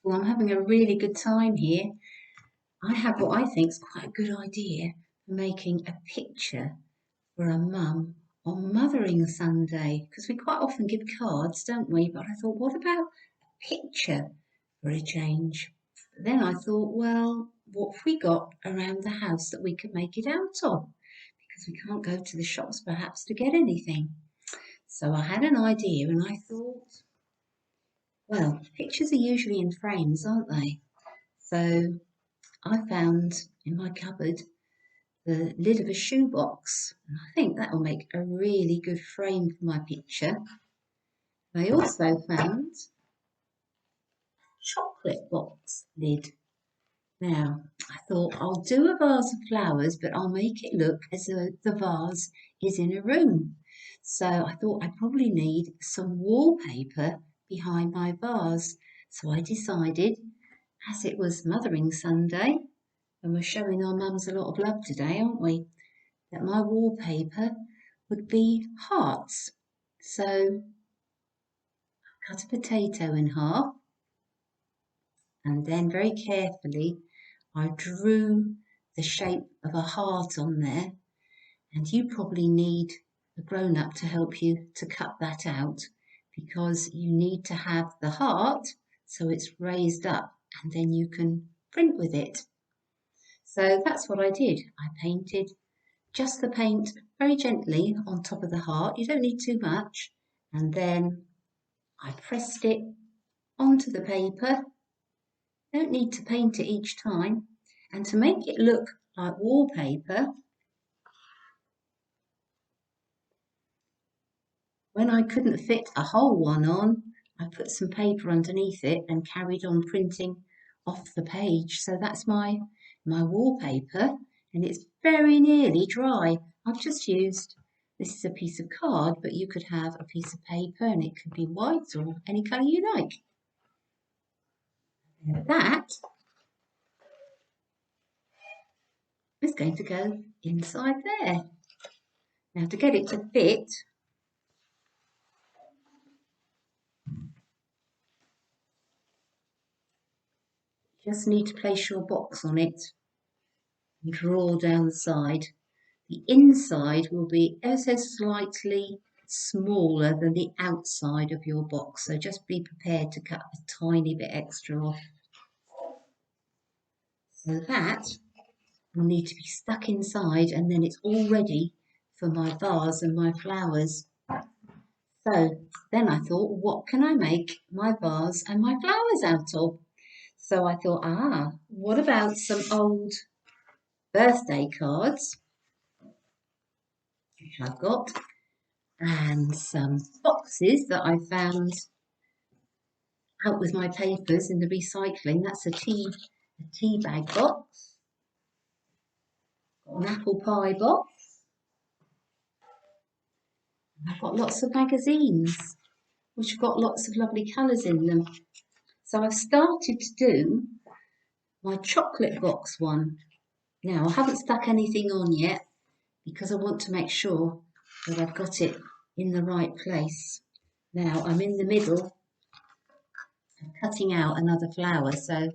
Well, I'm having a really good time here. I have what I think is quite a good idea for making a picture for a mum on Mothering Sunday, because we quite often give cards, don't we? But I thought, what about a picture for a change? But then I thought, well, what have we got around the house that we could make it out of? Because we can't go to the shops perhaps to get anything. So I had an idea and I thought, well, pictures are usually in frames, aren't they? So I found in my cupboard the lid of a shoebox, and I think that will make a really good frame for my picture. I also found a chocolate box lid. Now, I thought I'll do a vase of flowers, but I'll make it look as though the vase is in a room. So I thought I probably need some wallpaper behind my vase. So I decided, as it was Mothering Sunday, and we're showing our mums a lot of love today, aren't we? That my wallpaper would be hearts. So cut a potato in half and then very carefully I drew the shape of a heart on there, and you probably need a grown-up to help you to cut that out because you need to have the heart so it's raised up and then you can print with it. So that's what I did. I painted just the paint very gently on top of the heart. You don't need too much. And then I pressed it onto the paper. Don't need to paint it each time. And to make it look like wallpaper, when I couldn't fit a whole one on, I put some paper underneath it and carried on printing off the page. So that's my wallpaper, and it's very nearly dry. I've just used, this is a piece of card, but you could have a piece of paper and it could be white or any colour you like. And that is going to go inside there. Now to get it to fit, you just need to place your box on it and draw down the side. The inside will be ever so slightly smaller than the outside of your box, so just be prepared to cut a tiny bit extra off. So that will need to be stuck inside, and then it's all ready for my vase and my flowers. So then I thought, what can I make my vase and my flowers out of? So I thought, what about some old birthday cards, which I've got, and some boxes that I found out with my papers in the recycling. That's a tea bag box, got an apple pie box, and I've got lots of magazines which have got lots of lovely colours in them. So I've started to do my chocolate box one. Now I haven't stuck anything on yet because I want to make sure that I've got it in the right place. Now I'm in the middle of cutting out another flower, so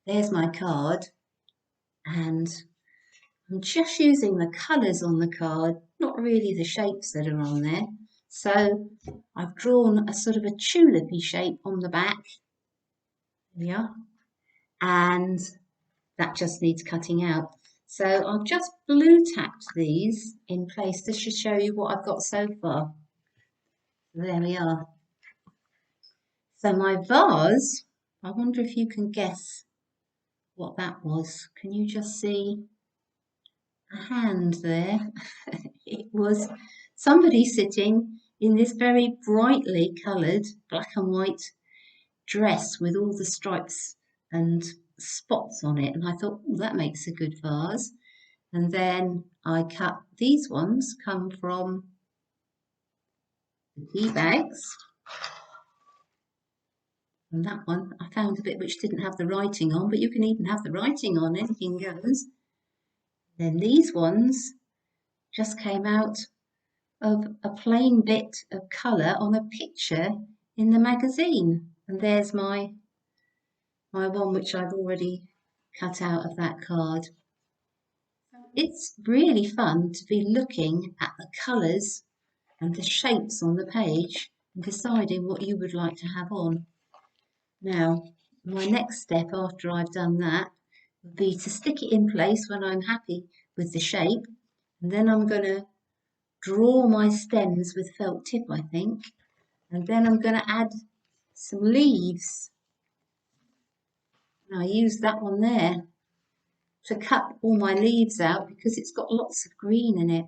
there's my card, and I'm just using the colours on the card, not really the shapes that are on there. So I've drawn a sort of a tulipy shape on the back. There we are. And that just needs cutting out. So I've just blue tacked these in place just to show you what I've got so far. There we are. So my vase, I wonder if you can guess what that was. Can you just see a hand there? It was somebody sitting in this very brightly coloured black and white dress with all the stripes and spots on it, and I thought, oh, that makes a good vase. And then I cut these ones, come from the tea bags, and that one I found a bit which didn't have the writing on, but you can even have the writing on, anything goes. Then these ones just came out of a plain bit of colour on a picture in the magazine. And there's my my one which I've already cut out of that card. It's really fun to be looking at the colours and the shapes on the page and deciding what you would like to have on. Now, my next step after I've done that would be to stick it in place when I'm happy with the shape, and then I'm going to draw my stems with felt tip, I think, and then I'm going to add some leaves. And I use that one there to cut all my leaves out because it's got lots of green in it.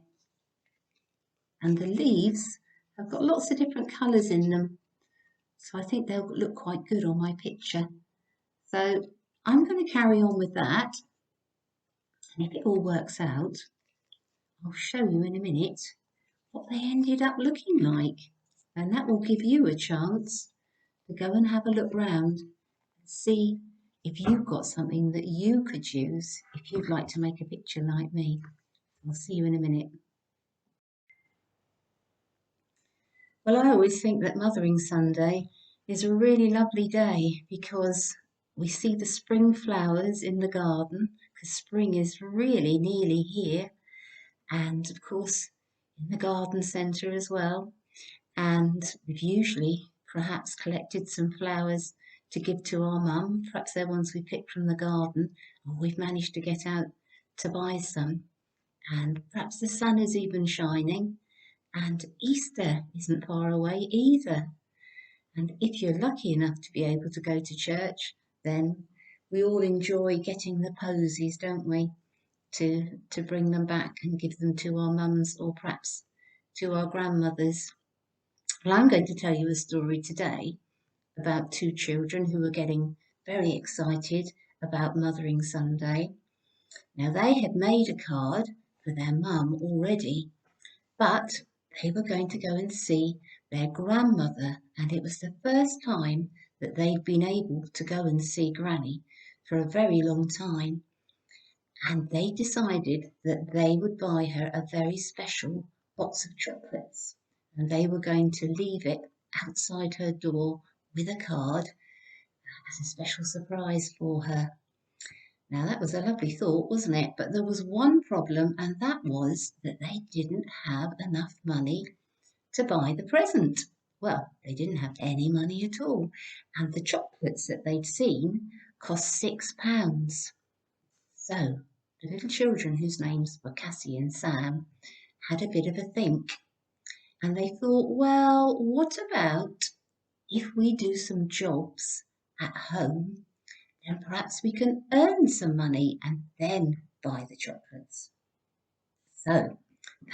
And the leaves have got lots of different colours in them. So I think they'll look quite good on my picture. So I'm going to carry on with that. And if it all works out, I'll show you in a minute what they ended up looking like. And that will give you a chance to go and have a look round and see if you've got something that you could use if you'd like to make a picture like me. I'll see you in a minute. Well, I always think that Mothering Sunday is a really lovely day because we see the spring flowers in the garden because spring is really nearly here, and of course in the garden centre as well. And we've usually perhaps collected some flowers to give to our mum. Perhaps they're ones we picked from the garden, or we've managed to get out to buy some. And perhaps the sun is even shining, and Easter isn't far away either. And if you're lucky enough to be able to go to church, then we all enjoy getting the posies, don't we? To bring them back and give them to our mums or perhaps to our grandmothers. Well, I'm going to tell you a story today about two children who are getting very excited about Mothering Sunday. Now, they had made a card for their mum already, but they were going to go and see their grandmother, and it was the first time that they'd been able to go and see Granny for a very long time. And they decided that they would buy her a very special box of chocolates, and they were going to leave it outside her door with a card as a special surprise for her. Now that was a lovely thought, wasn't it? But there was one problem, and that was that they didn't have enough money to buy the present. Well, they didn't have any money at all, and the chocolates that they'd seen cost £6. So the little children, whose names were Cassie and Sam, had a bit of a think, and they thought, well, what about if we do some jobs at home, then perhaps we can earn some money and then buy the chocolates. So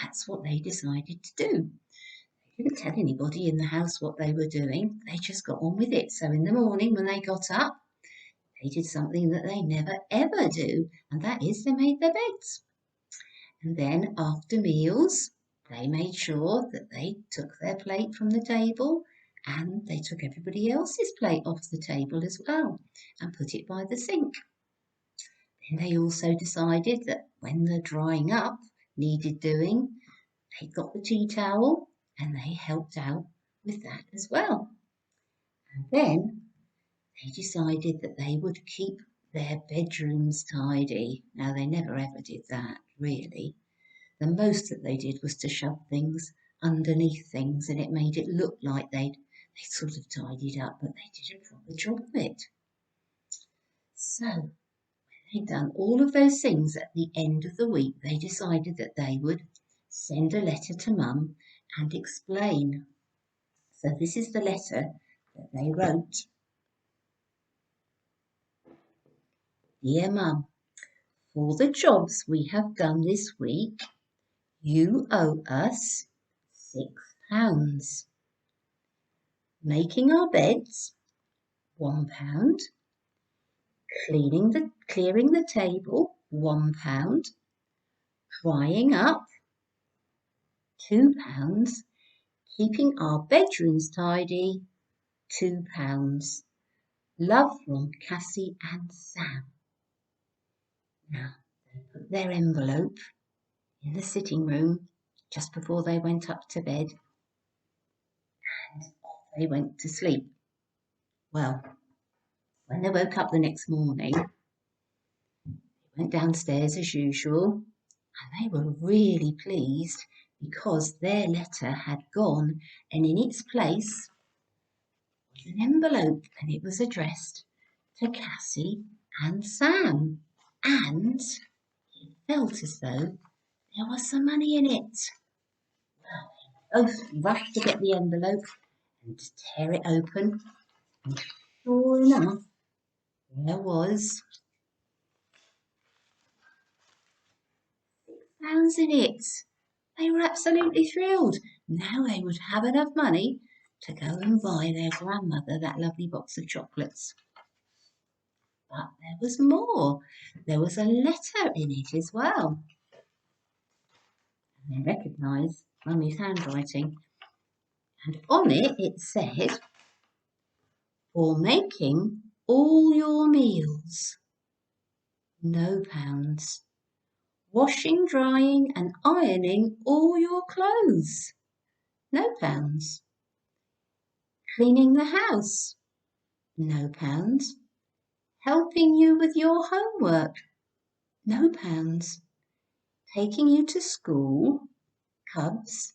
that's what they decided to do. They didn't tell anybody in the house what they were doing. They just got on with it. So in the morning when they got up, they did something that they never ever do, and that is they made their beds. And then after meals, they made sure that they took their plate from the table and they took everybody else's plate off the table as well and put it by the sink. Then they also decided that when the drying up needed doing, they got the tea towel and they helped out with that as well. And then they decided that they would keep their bedrooms tidy. Now, they never ever did that, really. The most that they did was to shove things underneath things, and it made it look like they'd sort of tidied up, but they did a proper job of it. So, when they'd done all of those things at the end of the week, they decided that they would send a letter to Mum and explain. So this is the letter that they wrote. Dear Mum, for the jobs we have done this week, you owe us £6. Making our beds, £1. Clearing the table, £1. Drying up, £2. Keeping our bedrooms tidy, £2. Love from Cassie and Sam. Now, they put their envelope in the sitting room just before they went up to bed, and off they went to sleep. Well, When they woke up the next morning, they went downstairs as usual, and they were really pleased because their letter had gone, and in its place was an envelope, and it was addressed to Cassie and Sam, and it felt as though there was some money in it. Both rushed to get the envelope and to tear it open, and sure enough, there was £6 in it. They were absolutely thrilled. Now they would have enough money to go and buy their grandmother that lovely box of chocolates. But there was more. There was a letter in it as well. And they recognised Mummy's handwriting. And on it said, "For making all your meals, no pounds. Washing, drying and ironing all your clothes, no pounds. Cleaning the house, no pounds. Helping you with your homework, no pounds. Taking you to school, cubs,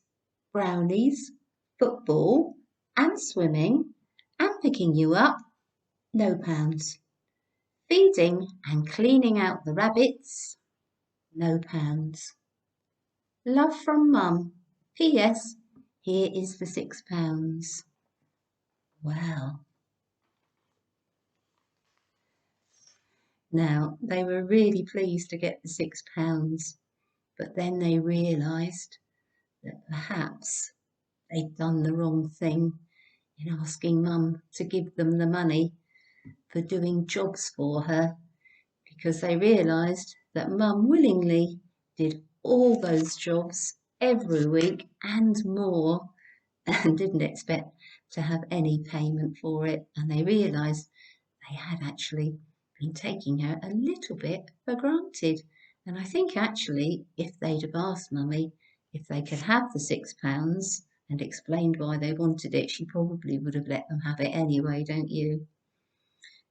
brownies, football and swimming and picking you up, no pounds. Feeding and cleaning out the rabbits, no pounds. Love from Mum. P.S. Here is the £6. Wow. Now, they were really pleased to get the £6, but then they realised that perhaps they'd done the wrong thing in asking Mum to give them the money for doing jobs for her, because they realised that Mum willingly did all those jobs every week and more and didn't expect to have any payment for it, and they realised they had actually been taking her a little bit for granted. And I think actually if they'd have asked Mummy if they could have the £6 and explained why they wanted it, she probably would have let them have it anyway, don't you?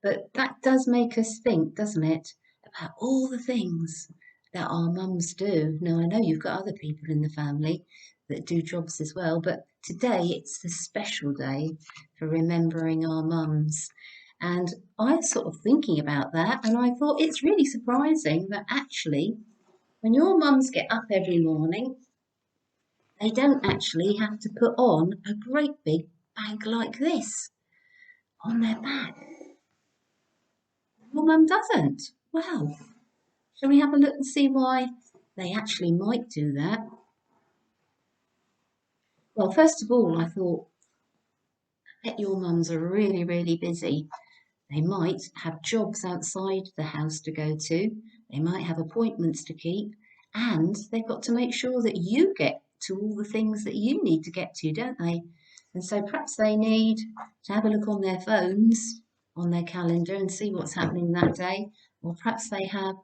But that does make us think, doesn't it, about all the things that our mums do. Now, I know you've got other people in the family that do jobs as well, but today it's the special day for remembering our mums. And I was sort of thinking about that, and I thought it's really surprising that actually when your mums get up every morning, they don't actually have to put on a great big bag like this on their back. Your mum doesn't. Well, shall we have a look and see why they actually might do that? Well, first of all, I thought, I bet your mums are really, really busy. They might have jobs outside the house to go to, they might have appointments to keep, and they've got to make sure that you get to all the things that you need to get to, don't they? And so perhaps they need to have a look on their phones, on their calendar, and see what's happening that day. Or perhaps they have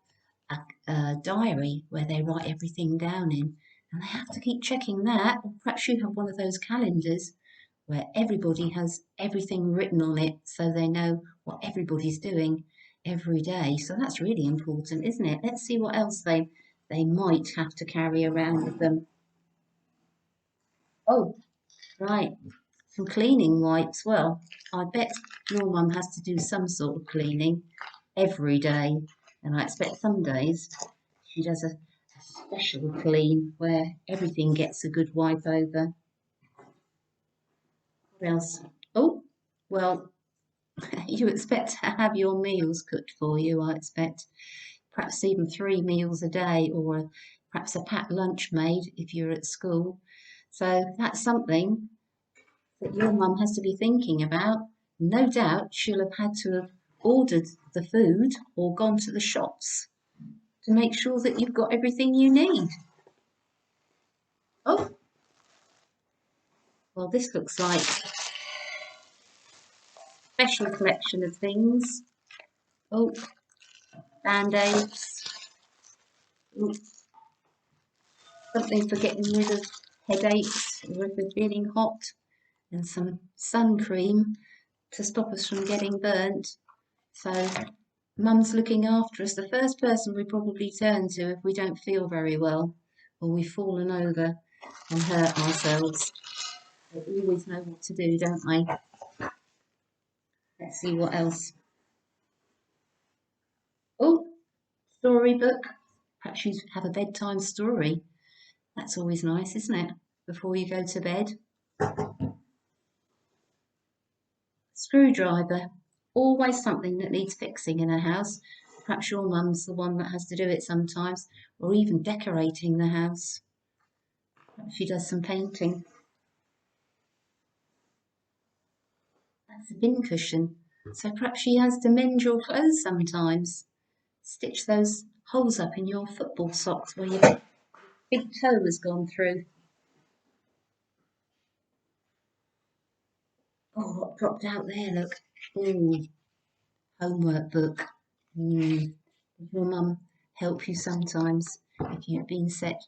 a diary where they write everything down in, and they have to keep checking that. Or perhaps you have one of those calendars where everybody has everything written on it so they know what everybody's doing every day. So that's really important, isn't it? Let's see what else they might have to carry around with them. Oh, right, some cleaning wipes. Well, I bet your mum has to do some sort of cleaning every day, and I expect some days she does a special clean where everything gets a good wipe over. What else? Oh, well, you expect to have your meals cooked for you, I expect. Perhaps even 3 meals a day, or perhaps a packed lunch made if you're at school. So that's something that your mum has to be thinking about. No doubt she'll have had to have ordered the food or gone to the shops to make sure that you've got everything you need. Oh, well, this looks like a special collection of things. Oh, band-aids. Oh, something for getting rid of headaches or if we're feeling hot, and some sun cream to stop us from getting burnt. So mum's looking after us, the first person we probably turn to if we don't feel very well or we've fallen over and hurt ourselves. They always know what to do, don't they? Let's see what else. Oh, storybook. Perhaps you have a bedtime story. That's always nice, isn't it? Before you go to bed. Screwdriver. Always something that needs fixing in a house. Perhaps your mum's the one that has to do it sometimes, or even decorating the house. Perhaps she does some painting. That's a bin cushion. So perhaps she has to mend your clothes sometimes. Stitch those holes up in your football socks where your big toe has gone through. Oh, what dropped out there, look. Ooh, homework book. Does your mum help you sometimes if you've been set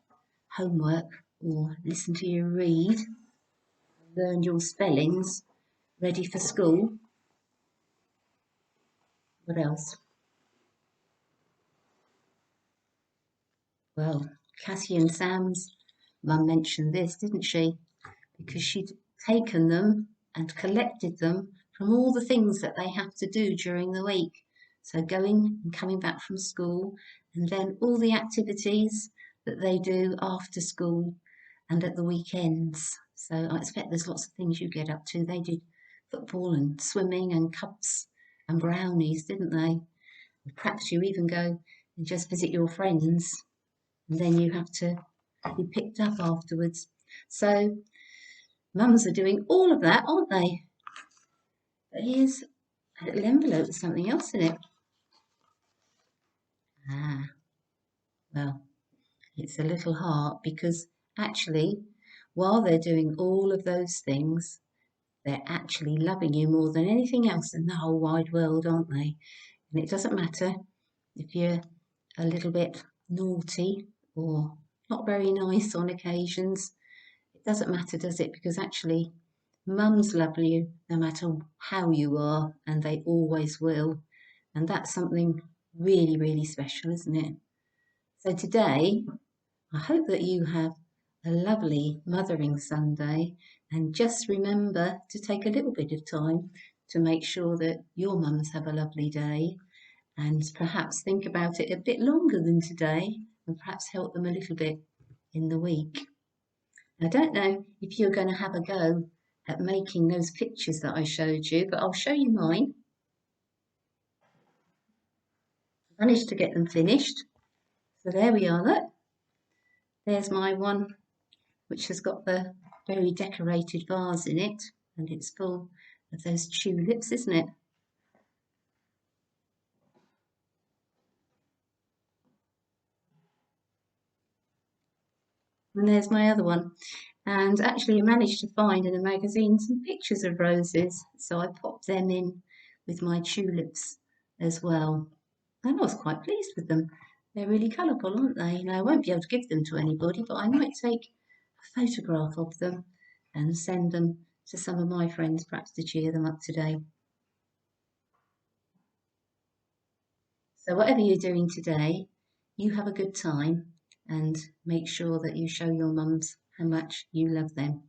homework or listen to you read, learn your spellings, ready for school? What else? Well, Cassie and Sam's mum mentioned this, didn't she? Because she'd taken them and collected them from all the things that they have to do during the week. So going and coming back from school, and then all the activities that they do after school and at the weekends. So I expect there's lots of things you get up to. They did football and swimming and cups and brownies, didn't they? Perhaps you even go and just visit your friends, and then you have to be picked up afterwards. So mums are doing all of that, aren't they? But here's a little envelope with something else in it. Ah, well, it's a little heart because actually, while they're doing all of those things, they're actually loving you more than anything else in the whole wide world, aren't they? And it doesn't matter if you're a little bit naughty or not very nice on occasions. It doesn't matter, does it? Because actually, mums love you no matter how you are, and they always will. And that's something really, really special, isn't it? So today, I hope that you have a lovely Mothering Sunday, and just remember to take a little bit of time to make sure that your mums have a lovely day, and perhaps think about it a bit longer than today, and perhaps help them a little bit in the week. I don't know if you're going to have a go at making those pictures that I showed you, but I'll show you mine. I managed to get them finished. So there we are, look. There's my one, which has got the very decorated vase in it, and it's full of those tulips, isn't it? And there's my other one. And actually I managed to find in a magazine some pictures of roses, so I popped them in with my tulips as well. And I was quite pleased with them. They're really colourful, aren't they? Now, I won't be able to give them to anybody, but I might take a photograph of them and send them to some of my friends, perhaps to cheer them up today. So whatever you're doing today, you have a good time and make sure that you show your mums how much you love them.